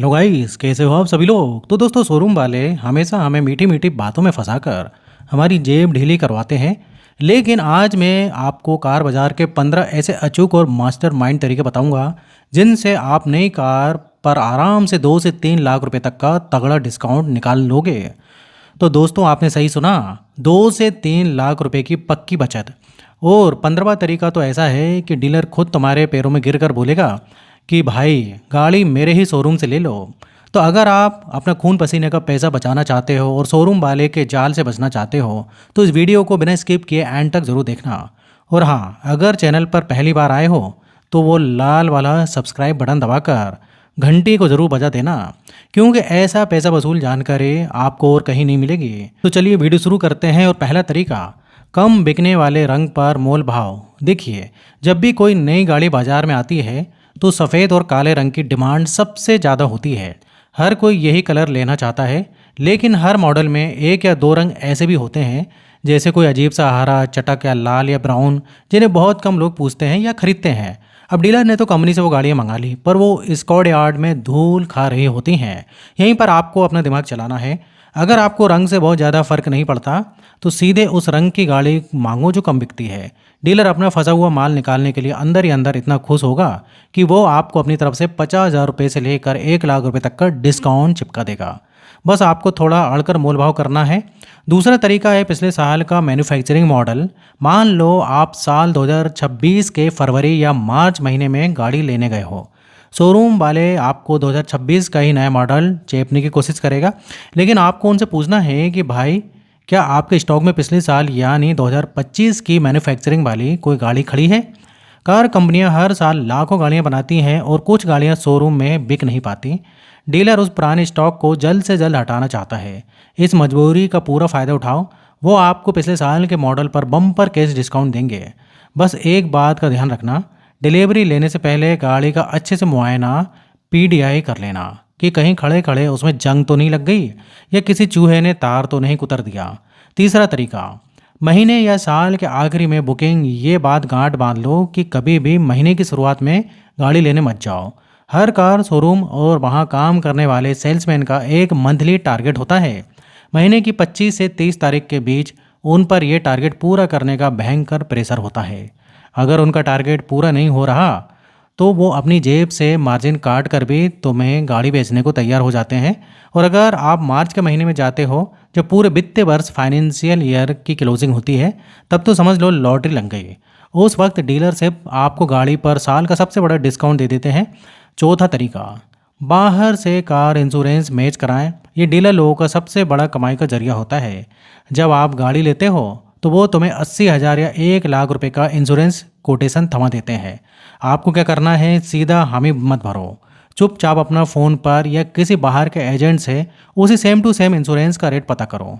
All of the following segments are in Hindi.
हेलो गाइस, कैसे हो आप सभी लोग। तो दोस्तों, शोरूम वाले हमेशा हमें मीठी मीठी बातों में फंसाकर हमारी जेब ढीली करवाते हैं। लेकिन आज मैं आपको कार बाजार के 15 ऐसे अचूक और मास्टर माइंड तरीके बताऊंगा जिनसे आप नई कार पर आराम से 2 से 3 लाख रुपए तक का तगड़ा डिस्काउंट निकाल लोगे। तो दोस्तों, आपने सही सुना, 2 से 3 लाख रुपए की पक्की बचत। और 15वां तरीका तो ऐसा है कि डीलर खुद तुम्हारे पैरों में गिरकर बोलेगा कि भाई, गाड़ी मेरे ही शोरूम से ले लो। तो अगर आप अपना खून पसीने का पैसा बचाना चाहते हो और शोरूम वाले के जाल से बचना चाहते हो तो इस वीडियो को बिना स्किप किए एंड तक ज़रूर देखना। और हाँ, अगर चैनल पर पहली बार आए हो तो वो लाल वाला सब्सक्राइब बटन दबाकर घंटी को ज़रूर बजा देना, क्योंकि ऐसा पैसा वसूल जानकारी आपको और कहीं नहीं मिलेगी। तो चलिए वीडियो शुरू करते हैं। और पहला तरीका, कम बिकने वाले रंग पर मोल भाव। देखिए, जब भी कोई नई गाड़ी बाजार में आती है तो सफ़ेद और काले रंग की डिमांड सबसे ज़्यादा होती है। हर कोई यही कलर लेना चाहता है, लेकिन हर मॉडल में एक या दो रंग ऐसे भी होते हैं, जैसे कोई अजीब सा हरा, चटक या लाल या ब्राउन, जिन्हें बहुत कम लोग पूछते हैं या खरीदते हैं। अब डीलर ने तो कंपनी से वो गाड़ियाँ मंगा ली, पर वो स्कॉट यार्ड में धूल खा रही होती हैं। यहीं पर आपको अपना दिमाग चलाना है। अगर आपको रंग से बहुत ज़्यादा फर्क नहीं पड़ता तो सीधे उस रंग की गाड़ी मांगो जो कम बिकती है। डीलर अपना फंसा हुआ माल निकालने के लिए अंदर ही अंदर इतना खुश होगा कि वो आपको अपनी तरफ से 50,000 रुपये से लेकर 1 लाख रुपये तक का डिस्काउंट चिपका देगा। बस आपको थोड़ा अड़कर मोलभाव करना है। दूसरा तरीका है पिछले साल का मैन्युफैक्चरिंग मॉडल। मान लो आप साल 2026 के फरवरी या मार्च महीने में गाड़ी लेने गए हो। शोरूम वाले आपको 2026 का ही नया मॉडल चेपने की कोशिश करेगा, लेकिन आपको उनसे पूछना है कि भाई, क्या आपके स्टॉक में पिछले साल यानी 2025 की मैन्युफैक्चरिंग वाली कोई गाड़ी खड़ी है। कार कंपनियां हर साल लाखों गाड़ियां बनाती हैं और कुछ गाड़ियां शोरूम में बिक नहीं पाती। डीलर उस पुराने स्टॉक को जल्द से जल्द हटाना चाहता है। इस मजबूरी का पूरा फ़ायदा उठाओ। वो आपको पिछले साल के मॉडल पर बम्पर कैश डिस्काउंट देंगे। बस एक बात का ध्यान रखना, डिलीवरी लेने से पहले गाड़ी का अच्छे से मुआयना पीडीआई कर लेना कि कहीं खड़े खड़े उसमें जंग तो नहीं लग गई या किसी चूहे ने तार तो नहीं कुतर दिया। तीसरा तरीका, महीने या साल के आखिरी में बुकिंग। ये बात गांठ बांध लो कि कभी भी महीने की शुरुआत में गाड़ी लेने मत जाओ। हर कार शोरूम और वहाँ काम करने वाले सेल्समैन का एक मंथली टारगेट होता है। महीने की 25 से 30 तारीख के बीच उन पर यह टारगेट पूरा करने का भयंकर प्रेशर होता है। अगर उनका टारगेट पूरा नहीं हो रहा तो वो अपनी जेब से मार्जिन काट कर भी तुम्हें गाड़ी बेचने को तैयार हो जाते हैं। और अगर आप मार्च के महीने में जाते हो, जब पूरे वित्तीय वर्ष फाइनेंशियल ईयर की क्लोजिंग होती है, तब तो समझ लो लॉटरी लग गई। उस वक्त डीलरशिप आपको गाड़ी पर साल का सबसे बड़ा डिस्काउंट दे देते हैं। चौथा तरीका, बाहर से कार इंश्योरेंस मैच कराएं। ये डीलर लोगों का सबसे बड़ा कमाई का जरिया होता है। जब आप गाड़ी लेते हो तो वो तुम्हें 80,000 या 1 लाख रुपए का इंश्योरेंस कोटेशन थमा देते हैं। आपको क्या करना है, सीधा हामी मत भरो। चुपचाप अपना फ़ोन पर या किसी बाहर के एजेंट से उसी सेम टू सेम इंश्योरेंस का रेट पता करो।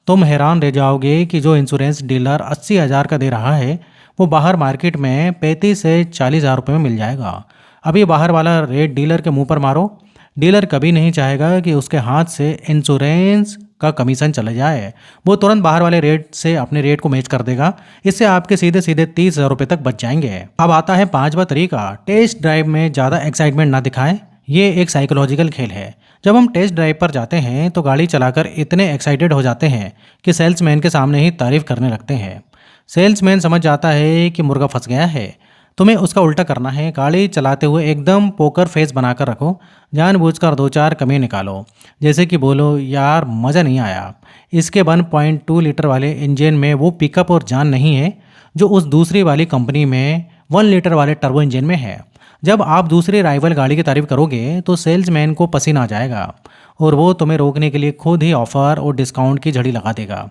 तुम हैरान रह जाओगे कि जो इंश्योरेंस डीलर 80,000 का दे रहा है, वो बाहर मार्केट में 35 से 40,000 रुपये में मिल जाएगा। अब ये बाहर वाला रेट डीलर के मुंह पर मारो। डीलर कभी नहीं चाहेगा कि उसके हाथ से इंश्योरेंस का कमीशन चला जाए। वो तुरंत बाहर वाले रेट से अपने रेट को मैच कर देगा। इससे आपके सीधे सीधे 30,000 रुपये तक बच जाएंगे। अब आता है पांचवा तरीका, टेस्ट ड्राइव में ज़्यादा एक्साइटमेंट ना दिखाएं। ये एक साइकोलॉजिकल खेल है। जब हम टेस्ट ड्राइव पर जाते हैं तो गाड़ी चलाकर इतने एक्साइटेड हो जाते हैं कि सेल्समैन के सामने ही तारीफ करने लगते हैं। सेल्समैन समझ जाता है कि मुर्गा फंस गया है। तुम्हें उसका उल्टा करना है। गाड़ी चलाते हुए एकदम पोकर फेस बनाकर रखो। जानबूझकर दो चार कमी निकालो, जैसे कि बोलो, यार मज़ा नहीं आया, इसके 1.2 लीटर वाले इंजन में वो पिकअप और जान नहीं है जो उस दूसरी वाली कंपनी में 1 लीटर वाले टर्बो इंजन में है। जब आप दूसरी राइवल गाड़ी की तारीफ करोगे तो सेल्समैन को पसीना आ जाएगा और वो तुम्हें रोकने के लिए खुद ही ऑफर और डिस्काउंट की झड़ी लगा देगा।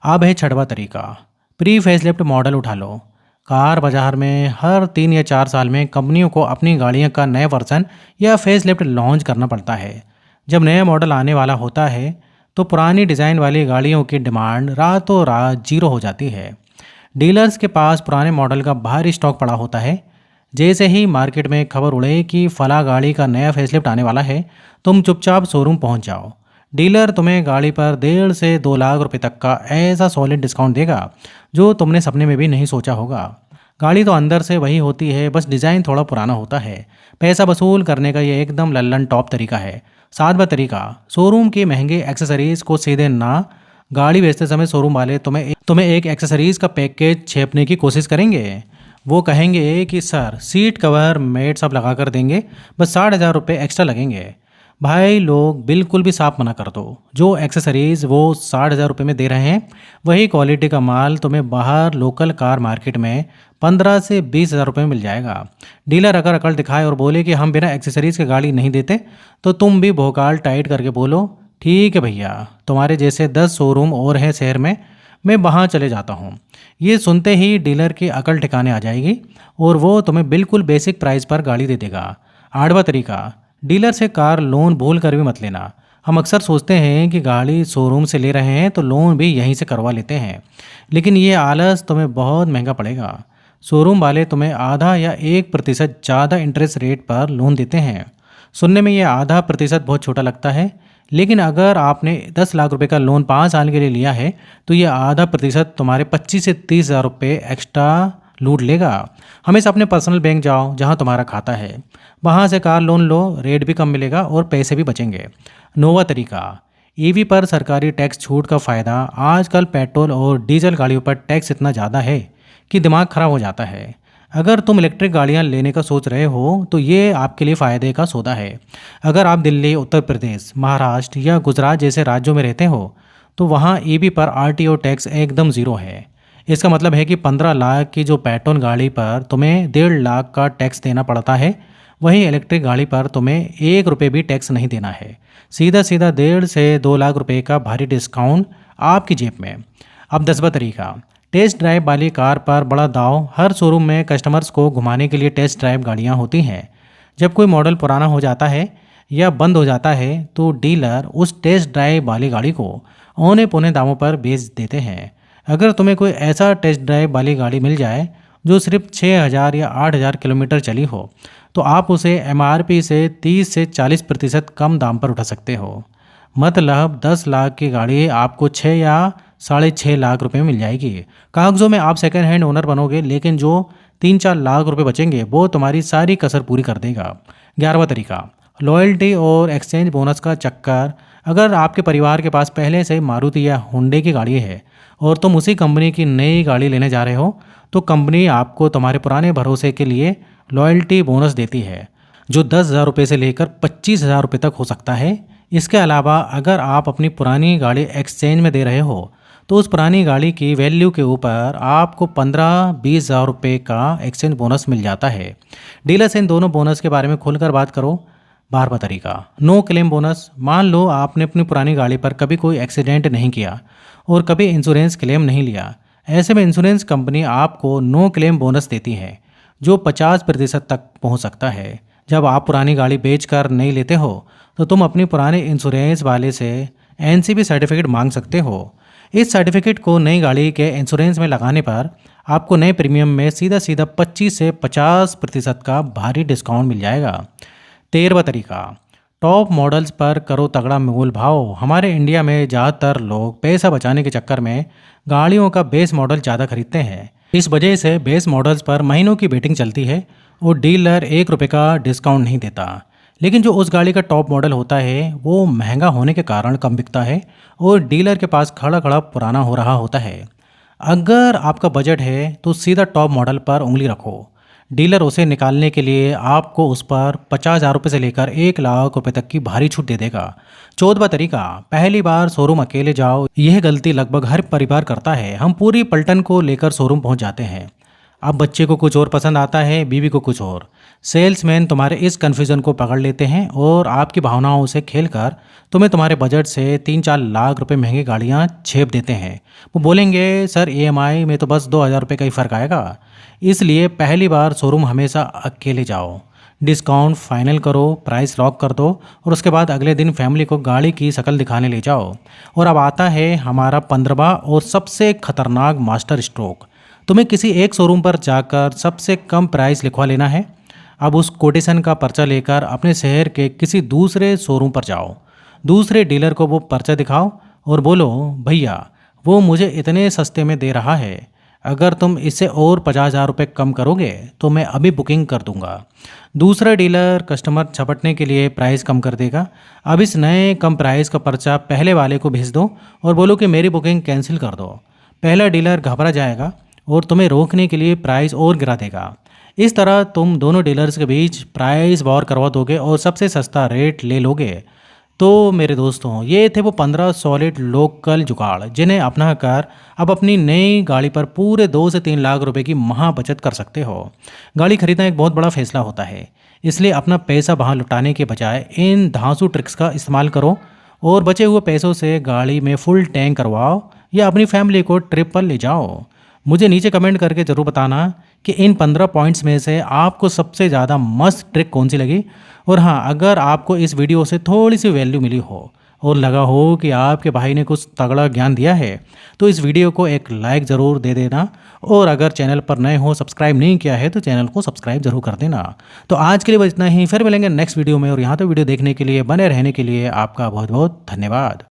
अब है छठवां तरीका, प्री फेसलिफ्ट मॉडल उठा लो। कार बाजार में हर 3 या 4 साल में कंपनियों को अपनी गाड़ियों का नया वर्जन या फेसलिफ्ट लॉन्च करना पड़ता है। जब नया मॉडल आने वाला होता है तो पुरानी डिज़ाइन वाली गाड़ियों की डिमांड रातों रात जीरो हो जाती है। डीलर्स के पास पुराने मॉडल का भारी स्टॉक पड़ा होता है। जैसे ही मार्केट में खबर उड़े कि फला गाड़ी का नया फेसलिफ्ट आने वाला है, तुम चुपचाप शोरूम पहुंच जाओ। डीलर तुम्हें गाड़ी पर 1.5 से 2 लाख रुपए तक का ऐसा सॉलिड डिस्काउंट देगा जो तुमने सपने में भी नहीं सोचा होगा। गाड़ी तो अंदर से वही होती है, बस डिज़ाइन थोड़ा पुराना होता है। पैसा वसूल करने का ये एकदम लल्लन टॉप तरीका है। सातवां तरीका, शोरूम की महंगी एक्सेसरीज़ को सीधे ना, गाड़ी बेचते समय शोरूम वाले तुम्हें एक एक्सेसरीज़ का पैकेज छेपने की कोशिश करेंगे। वो कहेंगे कि सर सीट कवर मैट सब लगा कर देंगे, बस 60,000 रुपये एक्स्ट्रा लगेंगे। भाई लोग बिल्कुल भी साफ मना कर दो। जो एक्सेसरीज़ वो 60,000 रुपये में दे रहे हैं, वही क्वालिटी का माल तुम्हें बाहर लोकल कार मार्केट में 15 से 20 हज़ार रुपये में मिल जाएगा। डीलर अगर अकड़ दिखाए और बोले कि हम बिना एक्सेसरीज़ की गाड़ी नहीं देते, तो तुम भी भोकाल टाइट करके बोलो, ठीक है भैया, तुम्हारे जैसे 10 शोरूम और हैं शहर में, मैं वहाँ चले जाता हूँ। ये सुनते ही डीलर की अकल ठिकाने आ जाएगी और वो तुम्हें बिल्कुल बेसिक प्राइस पर गाड़ी दे देगा। आठवां तरीका, डीलर से कार लोन भूल कर भी मत लेना। हम अक्सर सोचते हैं कि गाड़ी शोरूम से ले रहे हैं तो लोन भी यहीं से करवा लेते हैं, लेकिन ये आलस तुम्हें बहुत महंगा पड़ेगा। शोरूम वाले तुम्हें आधा या 1% ज़्यादा इंटरेस्ट रेट पर लोन देते हैं। सुनने में ये आधा प्रतिशत बहुत छोटा लगता है, लेकिन अगर आपने 10 लाख रुपए का लोन 5 साल के लिए लिया है, तो ये आधा प्रतिशत तुम्हारे 25 से 30 हज़ार रुपये एक्स्ट्रा लूट लेगा। हमेशा अपने पर्सनल बैंक जाओ जहां तुम्हारा खाता है, वहां से कार लोन लो, रेट भी कम मिलेगा और पैसे भी बचेंगे। नौवां तरीका, ईवी पर सरकारी टैक्स छूट का फ़ायदा। आजकल पेट्रोल और डीजल गाड़ियों पर टैक्स इतना ज़्यादा है कि दिमाग खराब हो जाता है। अगर तुम इलेक्ट्रिक गाड़ियां लेने का सोच रहे हो तो ये आपके लिए फ़ायदे का सौदा है। अगर आप दिल्ली, उत्तर प्रदेश, महाराष्ट्र या गुजरात जैसे राज्यों में रहते हो, तो वहाँ ईवी पर आरटीओ टैक्स एकदम ज़ीरो है। इसका मतलब है कि 15 लाख की जो पेट्रोल गाड़ी पर तुम्हें 1.5 लाख का टैक्स देना पड़ता है, वहीं इलेक्ट्रिक गाड़ी पर तुम्हें 1 रुपये भी टैक्स नहीं देना है। सीधा सीधा 1.5 से 2 लाख रुपए का भारी डिस्काउंट आपकी जेब में। अब 10वां तरीका, टेस्ट ड्राइव वाली कार पर बड़ा दाव। हर शोरूम में कस्टमर्स को घुमाने के लिए टेस्ट ड्राइव गाड़ियाँ होती हैं। जब कोई मॉडल पुराना हो जाता है या बंद हो जाता है, तो डीलर उस टेस्ट ड्राइव वाली गाड़ी को औने पौने दामों पर बेच देते हैं। अगर तुम्हें कोई ऐसा टेस्ट ड्राइव वाली गाड़ी मिल जाए जो सिर्फ 6,000 या 8,000 किलोमीटर चली हो, तो आप उसे एमआरपी से 30 से 40% कम दाम पर उठा सकते हो। मतलब 10 लाख की गाड़ी आपको 6 या 6.5 लाख रुपए में मिल जाएगी। कागजों में आप सेकंड हैंड ओनर बनोगे, लेकिन जो 3-4 लाख रुपए बचेंगे वो तुम्हारी सारी कसर पूरी कर देगा। 11वां तरीका, लॉयल्टी और एक्सचेंज बोनस का चक्कर। अगर आपके परिवार के पास पहले से मारुति या हुंडई की गाड़ी है और तुम उसी कंपनी की नई गाड़ी लेने जा रहे हो, तो कंपनी आपको तुम्हारे पुराने भरोसे के लिए लॉयल्टी बोनस देती है, जो 10,000 रुपये से लेकर 25,000 रुपये तक हो सकता है। इसके अलावा अगर आप अपनी पुरानी गाड़ी एक्सचेंज में दे रहे हो, तो उस पुरानी गाड़ी की वैल्यू के ऊपर आपको 15-20 हज़ार रुपये का एक्सचेंज बोनस मिल जाता है। डीलर से इन दोनों बोनस के बारे में खुलकर बात करो। 12वां तरीका, नो क्लेम बोनस। मान लो आपने अपनी पुरानी गाड़ी पर कभी कोई एक्सीडेंट नहीं किया और कभी इंश्योरेंस क्लेम नहीं लिया। ऐसे में इंश्योरेंस कंपनी आपको नो क्लेम बोनस देती है, जो 50% तक पहुंच सकता है। जब आप पुरानी गाड़ी बेचकर नहीं लेते हो, तो तुम अपनी पुराने इंश्योरेंस वाले से एनसीबी सर्टिफिकेट मांग सकते हो। इस सर्टिफिकेट को नई गाड़ी के इंश्योरेंस में लगाने पर आपको नए प्रीमियम में सीधा सीधा 25 से 50% का भारी डिस्काउंट मिल जाएगा। 13वां तरीका, टॉप मॉडल्स पर करो तगड़ा मोल भाव। हमारे इंडिया में ज़्यादातर लोग पैसा बचाने के चक्कर में गाड़ियों का बेस मॉडल ज़्यादा खरीदते हैं। इस वजह से बेस मॉडल्स पर महीनों की बेटिंग चलती है और डीलर 1 रुपये का डिस्काउंट नहीं देता। लेकिन जो उस गाड़ी का टॉप मॉडल होता है वो महंगा होने के कारण कम बिकता है और डीलर के पास खड़ा खड़ा पुराना हो रहा होता है। अगर आपका बजट है तो सीधा टॉप मॉडल पर उंगली रखो। डीलर उसे निकालने के लिए आपको उस पर 50,000 रुपये से लेकर 1 लाख रुपए तक की भारी छूट दे देगा। 14वां तरीका, पहली बार शोरूम अकेले जाओ। यह गलती लगभग हर परिवार करता है। हम पूरी पलटन को लेकर शोरूम पहुंच जाते हैं। अब बच्चे को कुछ और पसंद आता है, बीवी को कुछ और। सेल्समैन तुम्हारे इस कन्फ्यूज़न को पकड़ लेते हैं और आपकी भावनाओं से खेलकर तुम्हें तुम्हारे बजट से 3-4 लाख रुपए महंगी गाड़ियाँ छेप देते हैं। वो बोलेंगे सर ईएमआई में तो बस 2,000 रुपये का ही फ़र्क आएगा। इसलिए पहली बार शोरूम हमेशा अकेले जाओ। डिस्काउंट फाइनल करो, प्राइस लॉक कर दो और उसके बाद अगले दिन फैमिली को गाड़ी की शक्ल दिखाने ले जाओ। और अब आता है हमारा 15वां और सबसे खतरनाक मास्टर स्ट्रोक। तुम्हें किसी एक शोरूम पर जाकर सबसे कम प्राइस लिखवा लेना है। अब उस कोटेशन का पर्चा लेकर अपने शहर के किसी दूसरे शोरूम पर जाओ। दूसरे डीलर को वो पर्चा दिखाओ और बोलो भैया वो मुझे इतने सस्ते में दे रहा है, अगर तुम इससे और 50,000 रुपये कम करोगे तो मैं अभी बुकिंग कर दूंगा। दूसरा डीलर कस्टमर झपटने के लिए प्राइस कम कर देगा। अब इस नए कम प्राइस का पर्चा पहले वाले को भेज दो और बोलो कि मेरी बुकिंग कैंसिल कर दो। पहला डीलर घबरा जाएगा और तुम्हें रोकने के लिए प्राइस और गिरा देगा। इस तरह तुम दोनों डीलर्स के बीच प्राइस वॉर करवा दोगे और सबसे सस्ता रेट ले लोगे। तो मेरे दोस्तों, ये थे वो 15 सॉलिड लोकल जुगाड़ जिन्हें अपना कर अब अपनी नई गाड़ी पर पूरे 2 से 3 लाख रुपए की महा बचत कर सकते हो। गाड़ी खरीदना एक बहुत बड़ा फैसला होता है, इसलिए अपना पैसा वहाँ लुटाने के बजाय इन धांसू ट्रिक्स का इस्तेमाल करो और बचे हुए पैसों से गाड़ी में फुल टैंक करवाओ या अपनी फैमिली को ट्रिप पर ले जाओ। मुझे नीचे कमेंट करके ज़रूर बताना कि इन 15 पॉइंट्स में से आपको सबसे ज़्यादा मस्त ट्रिक कौन सी लगी। और हाँ, अगर आपको इस वीडियो से थोड़ी सी वैल्यू मिली हो और लगा हो कि आपके भाई ने कुछ तगड़ा ज्ञान दिया है तो इस वीडियो को एक लाइक ज़रूर दे देना। और अगर चैनल पर नए हो, सब्सक्राइब नहीं किया है तो चैनल को सब्सक्राइब जरूर कर देना। तो आज के लिए बस इतना ही, फिर मिलेंगे नेक्स्ट वीडियो में। और यहाँ तो वीडियो देखने के लिए, बने रहने के लिए आपका बहुत बहुत धन्यवाद।